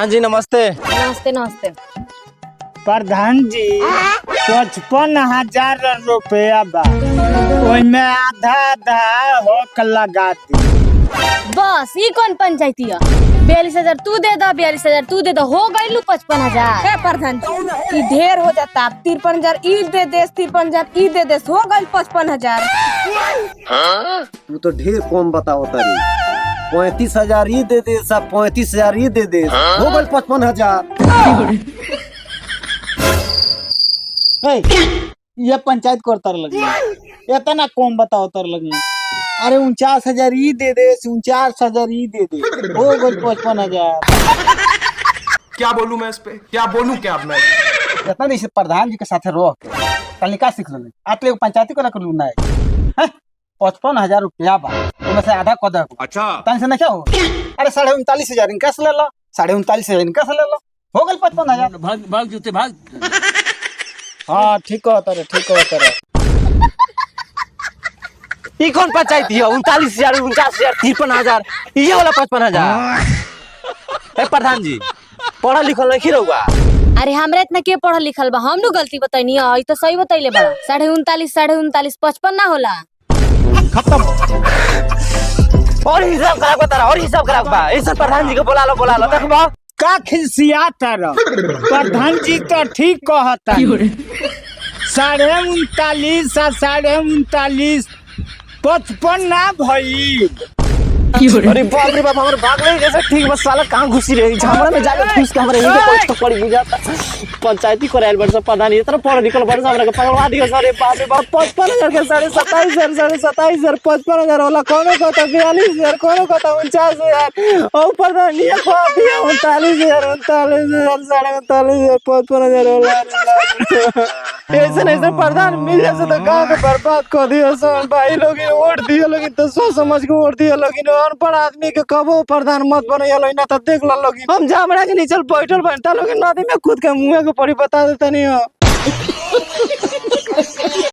प्रधान जी नमस्ते। नमस्ते नमस्ते। प्रधान जी 55,000 रुपया बा, ओइमे आधा आधा होक लगा दी। बस ये कौन पंचायती है? 42,000 तू दे दा, 42,000 तू दे दा, हो गई 55,000। प्रधान जी ढेर हो जाता। 53,000 ई दे दे, 53,000 ई दे दे, हो गई 55,000। तू तो ढेर कम बताओ तारी। 35,000 ई दे दे, सब 35,000 ई दे दे, हो गई 55,000। ये पंचायत को तर लगी इतना कम बताओ तर लगी। अरे 49,000 ई दे दे, 49,000 ई दे दे, हो गई 55,000। क्या बोलूं मैं इस पे, क्या बोलूं क्या मैं? इतना नहीं प्रधान जी के साथ रह के तनिका सीख लो। आते पंचायती को रख लू ना 55,000 रुपया बा, उनमें से आधा को दे। अच्छा तन से ना क्या हो? अरे 39,500 इनका से ले लो, 39,500 इनका से ले लो, हो गई 55,000। भाग भाग जूते भाग। हाँ ठीक हो तारे, ठीक हो तारे। ये कौन पंचायती है? 39,000, 49,000, 53,000, ये वाला 55,000। प्रधान जी पढ़ा लिखल नहीं रहुआ? अरे हमरा इतना के पढ़ल लिखल बा, हम नु गलती बताइनी है, तो सही बतैले बा। 39,500, 55 ना होला। खत्म। और हिसाब खराब बता रहा, और हिसाब खराब बा। ऐसा प्रधान जी को बुला लो देखबा का खिसियाता रह। प्रधान जी तो ठीक कहता। 39,500 और 39,500 55 ना भई। अरे बाप रे बाप, हमारे भाग नहीं जैसे ठीक बस साला कहाँ घुसी रही झमरा में जाके घुस के हमारे इनके पोस्ट तो पड़ी बुझाता। पंचायती को रेल बरसा प्रधान इतना पढ़ निकल बरसा हमरा के पकड़वा दियो। सारे बाप रे बाप 55,000 के 27,500, 27,500, 55,000 होला। कोनो को तो 42,000, कोनो को तो 49,000, और प्रधान ये को दिया 39,000, 39,000, 39,000, 55,000 होला। ऐसे प्रधान मिल जैसे तो गाँव के बर्बाद कर दियो सन भाई लोग। वोट दियो लोग तो सोच समझ के वोट दियो लोग। अनपढ़ आदमी के कबो प्रधान मत बनो ना तो देख लो लोग। हम जामड़ा के नीचे बैठल बनता लोग नदी में कूद के मुँह के पड़ी बता देता नहीं हो।